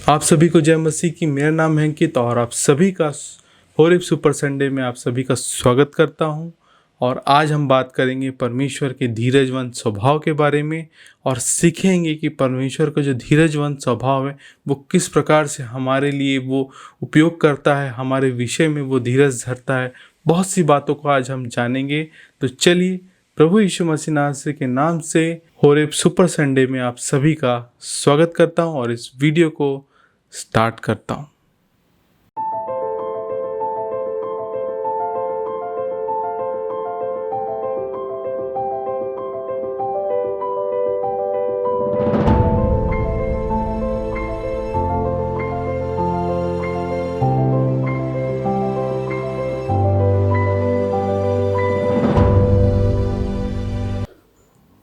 आप सभी को जय मसीह की। मेरा नाम है अंकित और आप सभी का होरेब सुपर संडे में आप सभी का स्वागत करता हूं। और आज हम बात करेंगे परमेश्वर के धीरजवंत स्वभाव के बारे में और सीखेंगे कि परमेश्वर का जो धीरजवंत स्वभाव है वो किस प्रकार से हमारे लिए वो उपयोग करता है, हमारे विषय में वो धीरज धरता है। बहुत सी बातों को आज हम जानेंगे। तो चलिए प्रभु यीशु मसीह नासरी के नाम से होरेब सुपर संडे में आप सभी का स्वागत करता हूं और इस वीडियो को स्टार्ट करता हूं।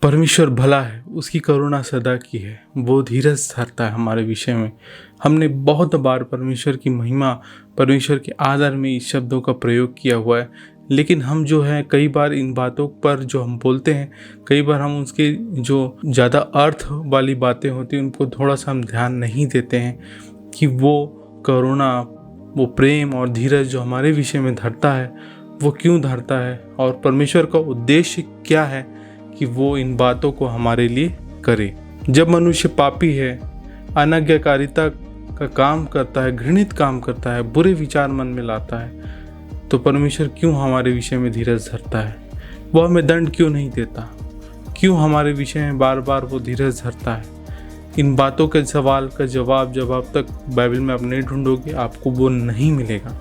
परमेश्वर भला है, उसकी करुणा सदा की है, वो धीरज धरता है हमारे विषय में। हमने बहुत बार परमेश्वर की महिमा, परमेश्वर के आदर में इस शब्दों का प्रयोग किया हुआ है, लेकिन हम जो है कई बार इन बातों पर जो हम बोलते हैं, कई बार हम उसके जो ज़्यादा अर्थ वाली बातें होती हैं उनको थोड़ा सा हम ध्यान नहीं देते हैं कि वो करुणा, वो प्रेम और धीरज जो हमारे विषय में धरता है वो क्यों धरता है और परमेश्वर का उद्देश्य क्या है कि वो इन बातों को हमारे लिए करे। जब मनुष्य पापी है, अनाज्ञाकारिता का काम करता है, घृणित काम करता है, बुरे विचार मन में लाता है, तो परमेश्वर क्यों हमारे विषय में धीरज धरता है? वो हमें दंड क्यों नहीं देता? क्यों हमारे विषय में बार बार वो धीरज धरता है? इन बातों के सवाल का जवाब जब आप तक बाइबल में आप नहीं ढूंढोगे आपको वो नहीं मिलेगा।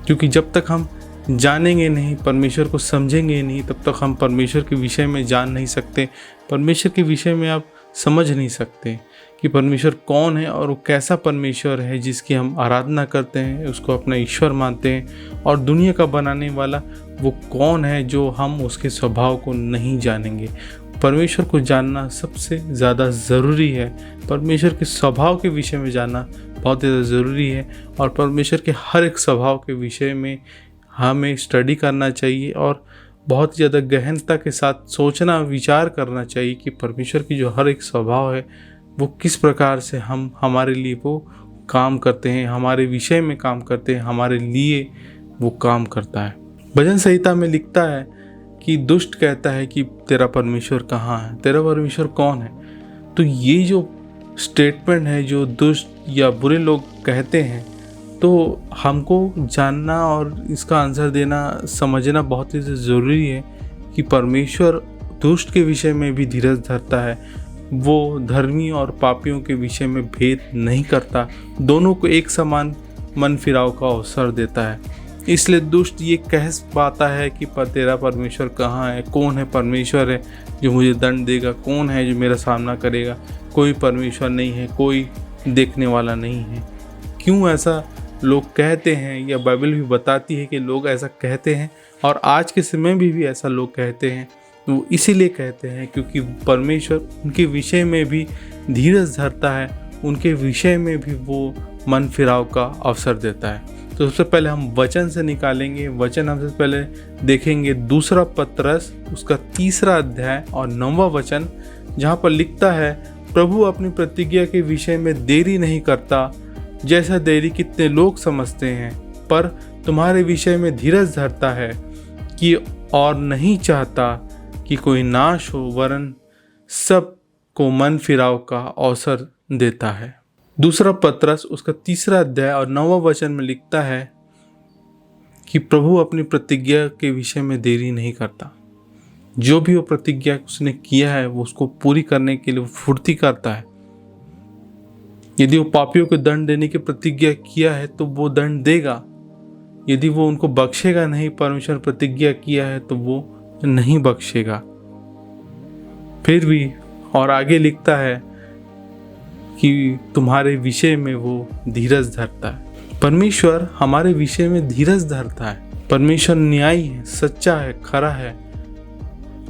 क्योंकि जब तक हम जानेंगे नहीं, परमेश्वर को समझेंगे नहीं, तब तक हम परमेश्वर के विषय में जान नहीं सकते। परमेश्वर के विषय में आप समझ नहीं सकते कि परमेश्वर कौन है और वो कैसा परमेश्वर है जिसकी हम आराधना करते हैं, उसको अपना ईश्वर मानते हैं। और दुनिया का बनाने वाला वो कौन है जो हम उसके स्वभाव को नहीं जानेंगे। परमेश्वर को जानना सबसे ज़्यादा ज़रूरी है। परमेश्वर के स्वभाव के विषय में जानना बहुत ज़्यादा ज़रूरी है और परमेश्वर के हर एक स्वभाव के विषय में हमें स्टडी करना चाहिए और बहुत ज़्यादा गहनता के साथ सोचना, विचार करना चाहिए कि परमेश्वर की जो हर एक स्वभाव है वो किस प्रकार से हम हमारे लिए वो काम करते हैं, हमारे विषय में काम करते हैं, हमारे लिए वो काम करता है। भजन संहिता में लिखता है कि दुष्ट कहता है कि तेरा परमेश्वर कहाँ है, तेरा परमेश्वर कौन है। तो ये जो स्टेटमेंट है जो दुष्ट या बुरे लोग कहते हैं, तो हमको जानना और इसका आंसर देना, समझना बहुत ही ज़रूरी है कि परमेश्वर दुष्ट के विषय में भी धीरज धरता है। वो धर्मी और पापियों के विषय में भेद नहीं करता, दोनों को एक समान मन फिराव का अवसर देता है। इसलिए दुष्ट ये कह पाता है कि तेरा परमेश्वर कहाँ है, कौन है परमेश्वर है जो मुझे दंड देगा, कौन है जो मेरा सामना करेगा। कोई परमेश्वर नहीं है, कोई देखने वाला नहीं है। क्यों ऐसा लोग कहते हैं या बाइबल भी बताती है कि लोग ऐसा कहते हैं और आज के समय में भी ऐसा लोग कहते हैं। वो इसीलिए कहते हैं क्योंकि परमेश्वर उनके विषय में भी धीरज धरता है, उनके विषय में भी वो मन फिराव का अवसर देता है। तो सबसे पहले हम वचन से निकालेंगे। वचन हम सबसे पहले देखेंगे दूसरा पत्रस उसका 3 अध्याय और 9वां वचन, जहाँ पर लिखता है, प्रभु अपनी प्रतिज्ञा के विषय में देरी नहीं करता जैसा देरी कितने लोग समझते हैं, पर तुम्हारे विषय में धीरज धरता है कि और नहीं चाहता कि कोई नाश हो, वरन सब को मन फिराव का अवसर देता है। दूसरा पत्रस उसका 3 अध्याय और 9वां वचन में लिखता है कि प्रभु अपनी प्रतिज्ञा के विषय में देरी नहीं करता। जो भी वो प्रतिज्ञा उसने किया है वो उसको पूरी करने के लिए फुर्ती करता है। यदि वो पापियों को दंड देने की प्रतिज्ञा किया है तो वो दंड देगा। यदि वो उनको बख्शेगा नहीं, परमेश्वर प्रतिज्ञा किया है तो वो नहीं बख्शेगा। फिर भी और आगे लिखता है कि तुम्हारे विषय में वो धीरज धरता है। परमेश्वर हमारे विषय में धीरज धरता है। परमेश्वर न्यायी है, सच्चा है, खरा है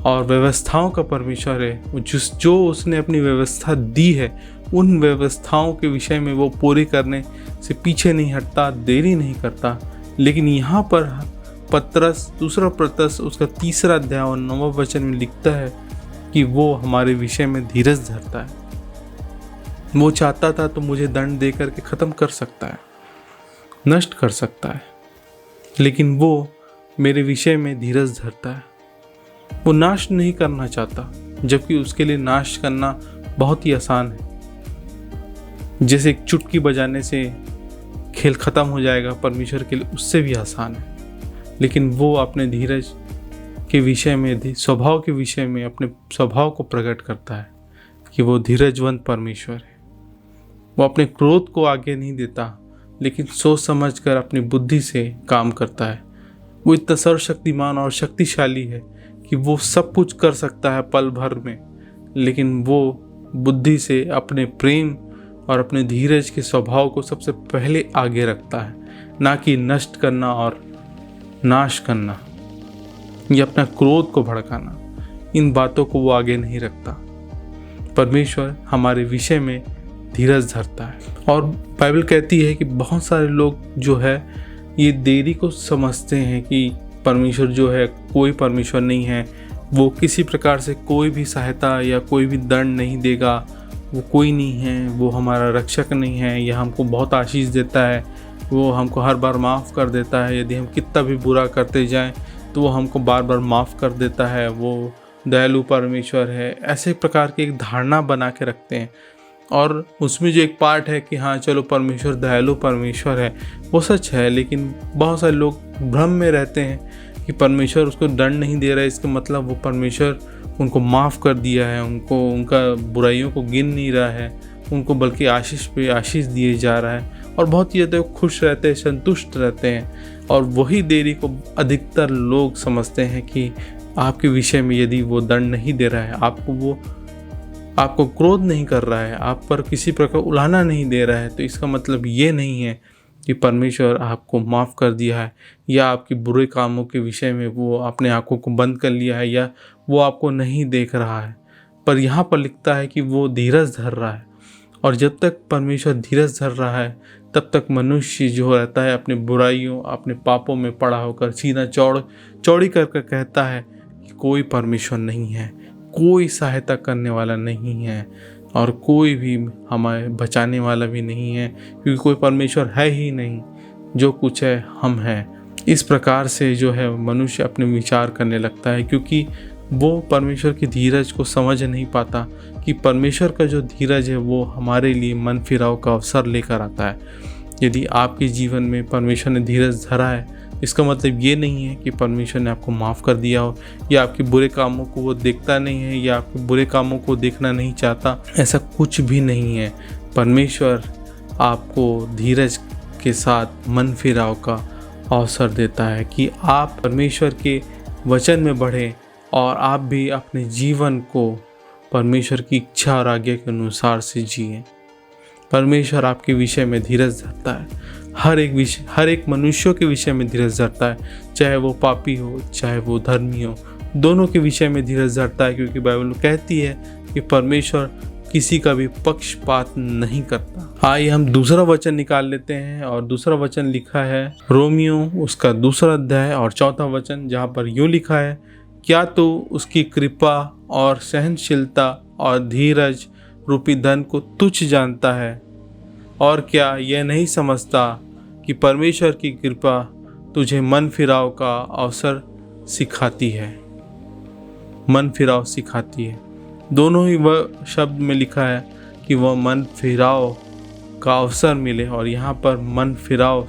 और व्यवस्थाओं का परमेश्वर है। जो उसने अपनी व्यवस्था दी है उन व्यवस्थाओं के विषय में वो पूरी करने से पीछे नहीं हटता, देरी नहीं करता। लेकिन यहाँ पर दूसरा पत्रस उसका 3 अध्याय और 9वां वचन में लिखता है कि वो हमारे विषय में धीरज धरता है। वो चाहता था तो मुझे दंड दे करके ख़त्म कर सकता है, नष्ट कर सकता है, लेकिन वो मेरे विषय में धीरज धरता है। वो नाश नहीं करना चाहता, जबकि उसके लिए नाश करना बहुत ही आसान है। जैसे एक चुटकी बजाने से खेल ख़त्म हो जाएगा, परमेश्वर के लिए उससे भी आसान है। लेकिन वो अपने धीरज के विषय में, स्वभाव के विषय में अपने स्वभाव को प्रकट करता है कि वो धीरजवंत परमेश्वर है। वो अपने क्रोध को आगे नहीं देता, लेकिन सोच समझ कर अपनी बुद्धि से काम करता है। वो इतना सर्वशक्तिमान और शक्तिशाली है कि वो सब कुछ कर सकता है पल भर में, लेकिन वो बुद्धि से अपने प्रेम और अपने धीरज के स्वभाव को सबसे पहले आगे रखता है, ना कि नष्ट करना और नाश करना या अपना क्रोध को भड़काना। इन बातों को वो आगे नहीं रखता। परमेश्वर हमारे विषय में धीरज धरता है। और बाइबल कहती है कि बहुत सारे लोग जो है ये देरी को समझते हैं कि परमेश्वर जो है कोई परमेश्वर नहीं है, वो किसी प्रकार से कोई भी सहायता या कोई भी दंड नहीं देगा, वो कोई नहीं है, वो हमारा रक्षक नहीं है, या हमको बहुत आशीष देता है, वो हमको हर बार माफ़ कर देता है, यदि हम कितना भी बुरा करते जाएं तो वो हमको बार बार माफ़ कर देता है, वो दयालु परमेश्वर है। ऐसे प्रकार की एक धारणा बना के रखते हैं। और उसमें जो एक पार्ट है कि हाँ चलो परमेश्वर दयालु परमेश्वर है, वो सच है, लेकिन बहुत सारे लोग भ्रम में रहते हैं कि परमेश्वर उसको दंड नहीं दे रहा है, इसका मतलब वो परमेश्वर उनको माफ़ कर दिया है, उनको उनका बुराइयों को गिन नहीं रहा है, उनको बल्कि आशीष पे आशीष दिए जा रहा है, और बहुत ही ज़्यादा खुश रहते हैं, संतुष्ट रहते हैं। और वही देरी को अधिकतर लोग समझते हैं कि आपके विषय में यदि वो दंड नहीं दे रहा है, आपको क्रोध नहीं कर रहा है, आप पर किसी प्रकार उलाहना नहीं दे रहा है, तो इसका मतलब ये नहीं है कि परमेश्वर आपको माफ़ कर दिया है, या आपके बुरे कामों के विषय में वो अपने आंखों को बंद कर लिया है, या वो आपको नहीं देख रहा है। पर यहाँ पर लिखता है कि वो धीरज धर रहा है। और जब तक परमेश्वर धीरज धर रहा है, तब तक मनुष्य जो रहता है अपने बुराइयों, अपने पापों में पड़ा होकर सीना चौड़ी कर कहता है कि कोई परमेश्वर नहीं है, कोई सहायता करने वाला नहीं है, और कोई भी हमें बचाने वाला भी नहीं है, क्योंकि कोई परमेश्वर है ही नहीं, जो कुछ है हम हैं। इस प्रकार से जो है मनुष्य अपने विचार करने लगता है, क्योंकि वो परमेश्वर की धीरज को समझ नहीं पाता कि परमेश्वर का जो धीरज है वो हमारे लिए मन फिराव का अवसर लेकर आता है। यदि आपके जीवन में परमेश्वर ने धीरज धरा है, इसका मतलब ये नहीं है कि परमेश्वर ने आपको माफ़ कर दिया हो, या आपके बुरे कामों को वो देखता नहीं है, या आपके बुरे कामों को देखना नहीं चाहता। ऐसा कुछ भी नहीं है। परमेश्वर आपको धीरज के साथ मन फिराव का अवसर देता है कि आप परमेश्वर के वचन में बढ़ें और आप भी अपने जीवन को परमेश्वर की इच्छा और आज्ञा के अनुसार से जिएं। परमेश्वर आपके विषय में धीरज धरता है। हर एक मनुष्यों के विषय में धीरज धरता है, चाहे वो पापी हो चाहे वो धर्मी हो, दोनों के विषय में धीरज धरता है, क्योंकि बाइबल कहती है कि परमेश्वर किसी का भी पक्षपात नहीं करता। आइए हम दूसरा वचन निकाल लेते हैं, और दूसरा वचन लिखा है रोमियो उसका 2 अध्याय और 4 वचन, जहाँ पर यूँ लिखा है, क्या तो उसकी कृपा और सहनशीलता और धीरज रूपी धन को तुच्छ जानता है, और क्या यह नहीं समझता कि परमेश्वर की कृपा तुझे मन फिराव का अवसर सिखाती है। मन फिराव सिखाती है, दोनों ही वह शब्द में लिखा है कि वह मन फिराव का अवसर मिले, और यहाँ पर मन फिराव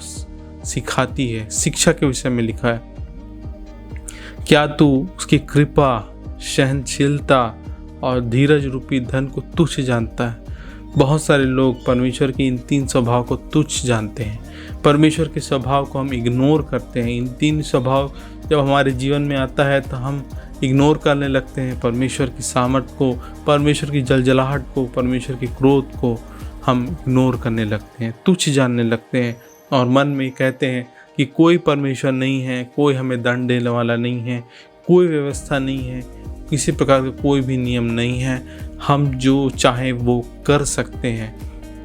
सिखाती है, शिक्षा के विषय में लिखा है। क्या तू उसकी कृपा, सहनशीलता और धीरज रूपी धन को तुच्छ जानता है? बहुत सारे लोग परमेश्वर के इन 3 स्वभाव को तुच्छ जानते हैं। परमेश्वर के स्वभाव को हम इग्नोर करते हैं। इन 3 स्वभाव जब हमारे जीवन में आता है तो हम इग्नोर करने लगते हैं। परमेश्वर की सामर्थ को, परमेश्वर की जलजलाहट को, परमेश्वर के क्रोध को हम इग्नोर करने लगते हैं, तुच्छ जानने लगते हैं, और मन में कहते हैं कि कोई परमेश्वर नहीं है, कोई हमें दंड देने वाला नहीं है, कोई व्यवस्था नहीं है, किसी प्रकार का कोई भी नियम नहीं है, हम जो चाहें वो कर सकते हैं।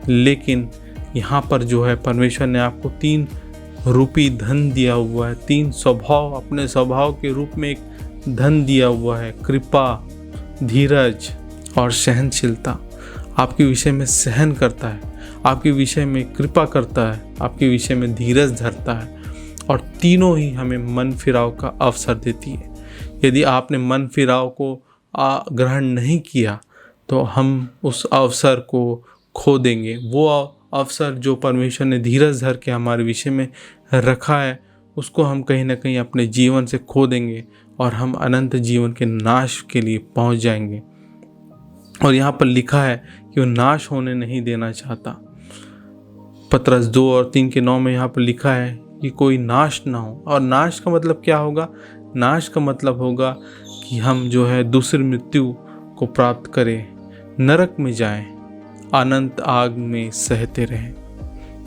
लेकिन यहाँ पर जो है परमेश्वर ने आपको 3 रूपी धन दिया हुआ है, 3 स्वभाव, अपने स्वभाव के रूप में एक धन दिया हुआ है, कृपा, धीरज और सहनशीलता। आपके विषय में सहन करता है, आपके विषय में कृपा करता है, आपके विषय में धीरज धरता है, और तीनों ही हमें मन फिराव का अवसर देती है। यदि आपने मन फिराव को ग्रहण नहीं किया तो हम उस अवसर को खो देंगे। वो अवसर जो परमेश्वर ने धीरज धर के हमारे विषय में रखा है, उसको हम कहीं ना कहीं अपने जीवन से खो देंगे और हम अनंत जीवन के नाश के लिए पहुंच जाएंगे। और यहाँ पर लिखा है कि वो नाश होने नहीं देना चाहता। पतरस 2 और 3 के 9 में यहाँ पर लिखा है कि कोई नाश ना हो। और नाश का मतलब क्या होगा? नाश का मतलब होगा कि हम जो है दूसरी मृत्यु को प्राप्त करें, नरक में जाएं, अनंत आग में सहते रहें।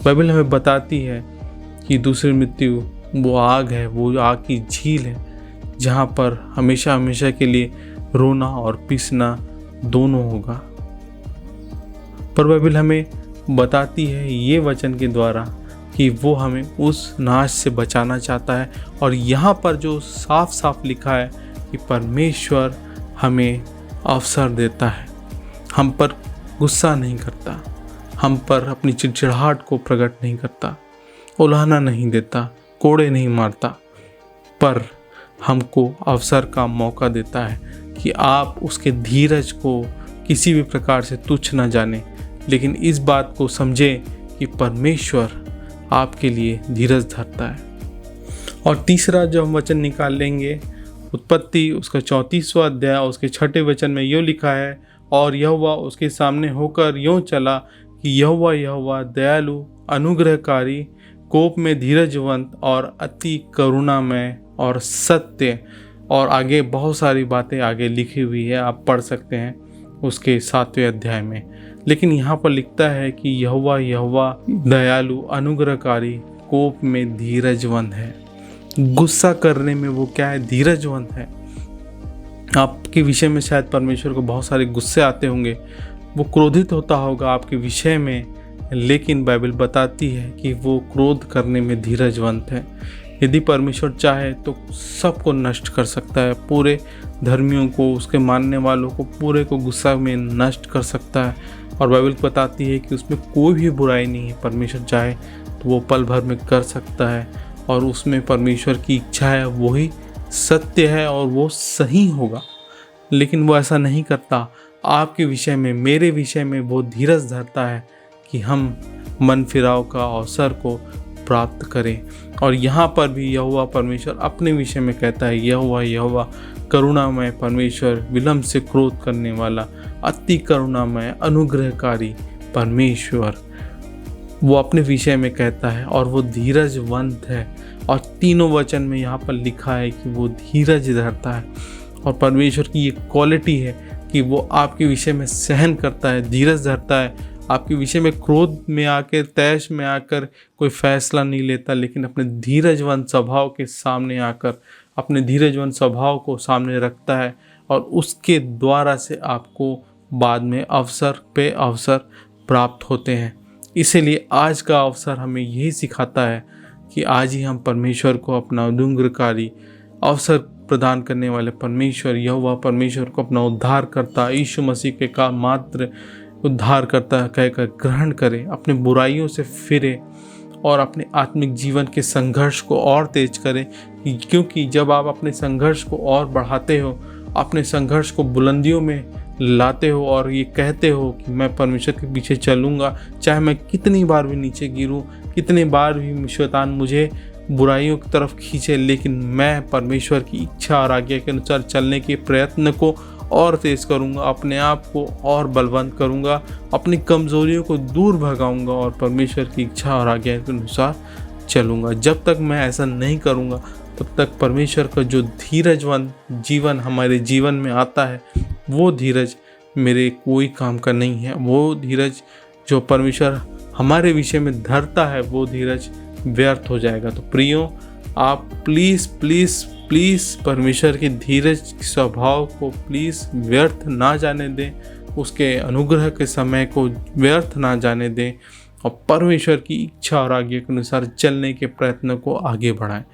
बाइबल हमें बताती है कि दूसरी मृत्यु वो आग है, वो आग की झील है, जहाँ पर हमेशा हमेशा के लिए रोना और पीसना दोनों होगा। पर बाइबल हमें बताती है ये वचन के द्वारा कि वो हमें उस नाश से बचाना चाहता है। और यहाँ पर जो साफ साफ लिखा है कि परमेश्वर हमें अवसर देता है, हम पर गुस्सा नहीं करता, हम पर अपनी चिड़चिड़ाहट को प्रकट नहीं करता, उलाहना नहीं देता, कोड़े नहीं मारता, पर हमको अवसर का मौका देता है कि आप उसके धीरज को किसी भी प्रकार से तुच्छ न जाने, लेकिन इस बात को समझें कि परमेश्वर आपके लिए धीरज धरता है। और तीसरा जो हम वचन निकाल लेंगे, उत्पत्ति उसका 34वां अध्याय उसके 6 वचन में यूँ लिखा है, और यहोवा उसके सामने होकर यूँ चला कि यहोवा दयालु, अनुग्रहकारी, कोप में धीरजवंत और अति करुणामय और सत्य। और आगे बहुत सारी बातें आगे लिखी हुई है, आप पढ़ सकते हैं उसके 7वें अध्याय में। लेकिन यहाँ पर लिखता है कि यहोवा दयालु, अनुग्रहकारी, कोप में धीरजवंत है। गुस्सा करने में वो क्या है? धीरजवंत है। आपके विषय में शायद परमेश्वर को बहुत सारे गुस्से आते होंगे, वो क्रोधित होता होगा आपके विषय में, लेकिन बाइबल बताती है कि वो क्रोध करने में धीरजवंत है। यदि परमेश्वर चाहे तो सबको नष्ट कर सकता है, पूरे धर्मियों को, उसके मानने वालों को, पूरे को गुस्सा में नष्ट कर सकता है। और बाइबल बताती है कि उसमें कोई भी बुराई नहीं है। परमेश्वर चाहे तो वो पल भर में कर सकता है, और उसमें परमेश्वर की इच्छा है, वही सत्य है और वो सही होगा। लेकिन वो ऐसा नहीं करता। आपके विषय में, मेरे विषय में वो धीरज धरता है कि हम मन फिराव का अवसर को प्राप्त करें। और यहाँ पर भी यहोवा परमेश्वर अपने विषय में कहता है, यहोवा करुणामय परमेश्वर, विलंब से क्रोध करने वाला, अति करुणामय, अनुग्रहकारी परमेश्वर, वो अपने विषय में कहता है। और वो धीरजवंत है। और तीनों वचन में यहाँ पर लिखा है कि वो धीरज धरता है। और परमेश्वर की ये क्वालिटी है कि वो आपके विषय में सहन करता है, धीरज धरता है। आपके विषय में क्रोध में आकर, तैश में आकर कोई फैसला नहीं लेता, लेकिन अपने धीरजवंत स्वभाव के सामने आकर अपने धीरजवंत स्वभाव को सामने रखता है। और उसके द्वारा से आपको बाद में अवसर पे अवसर प्राप्त होते हैं। इसीलिए आज का अवसर हमें यही सिखाता है कि आज ही हम परमेश्वर को अपना अनुग्रहकारी, अवसर प्रदान करने वाले परमेश्वर, यहोवा परमेश्वर को अपना उद्धारकर्ता, यीशु मसीह के का मात्र उद्धारकर्ता कहकर ग्रहण करें, अपने बुराइयों से फिरे और अपने आत्मिक जीवन के संघर्ष को और तेज करें। क्योंकि जब आप अपने संघर्ष को और बढ़ाते हो, अपने संघर्ष को बुलंदियों में लाते हो और ये कहते हो कि मैं परमेश्वर के पीछे चलूँगा, चाहे मैं कितनी बार भी नीचे गिरूँ, कितनी बार भी शैतान मुझे बुराइयों की तरफ खींचे, लेकिन मैं परमेश्वर की इच्छा और आज्ञा के अनुसार चलने के प्रयत्न को और तेज करूँगा, अपने आप को और बलवंत करूँगा, अपनी कमज़ोरियों को दूर भगाऊँगा और परमेश्वर की इच्छा और आज्ञा के अनुसार चलूँगा। जब तक मैं ऐसा नहीं करूँगा, तब तक परमेश्वर का जो धीरजवंत जीवन हमारे जीवन में आता है, वो धीरज मेरे कोई काम का नहीं है। वो धीरज जो परमेश्वर हमारे विषय में धरता है, वो धीरज व्यर्थ हो जाएगा। तो प्रियो, आप प्लीज़ प्लीज़ प्लीज़ परमेश्वर के धीरज स्वभाव को प्लीज़ व्यर्थ ना जाने दें, उसके अनुग्रह के समय को व्यर्थ ना जाने दें, और परमेश्वर की इच्छा और आज्ञा के अनुसार चलने के प्रयत्न को आगे बढ़ाएं।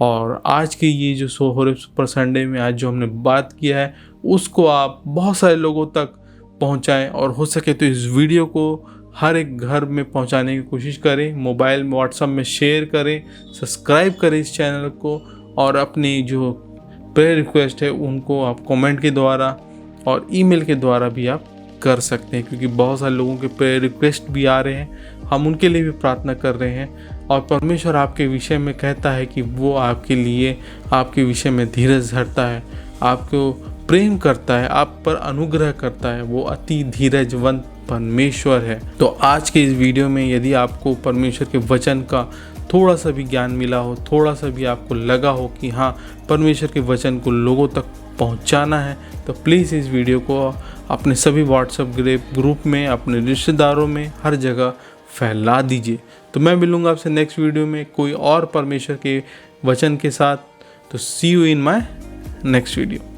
और आज के ये जो सुपर संडे में आज जो हमने बात किया है, उसको आप बहुत सारे लोगों तक पहुंचाएं और हो सके तो इस वीडियो को हर एक घर में पहुंचाने की कोशिश करें। मोबाइल में, व्हाट्सएप में शेयर करें, सब्सक्राइब करें इस चैनल को, और अपनी जो प्रेयर रिक्वेस्ट है उनको आप कमेंट के द्वारा और ईमेल के द्वारा भी आप कर सकते हैं, क्योंकि बहुत सारे लोगों के प्रेयर रिक्वेस्ट भी आ रहे हैं। हम उनके लिए भी प्रार्थना कर रहे हैं, और परमेश्वर आपके विषय में कहता है कि वो आपके लिए, आपके विषय में धीरज धरता है, आपको प्रेम करता है, आप पर अनुग्रह करता है। वो अति धीरजवंत परमेश्वर है। तो आज के इस वीडियो में यदि आपको परमेश्वर के वचन का थोड़ा सा भी ज्ञान मिला हो, थोड़ा सा भी आपको लगा हो कि हाँ, परमेश्वर के वचन को लोगों तक पहुंचाना है, तो प्लीज़ इस वीडियो को अपने सभी व्हाट्सएप ग्रुप में, अपने रिश्तेदारों में, हर जगह फैला दीजिए। तो मैं मिलूँगा आपसे नेक्स्ट वीडियो में कोई और परमेश्वर के वचन के साथ। तो see you in my next video.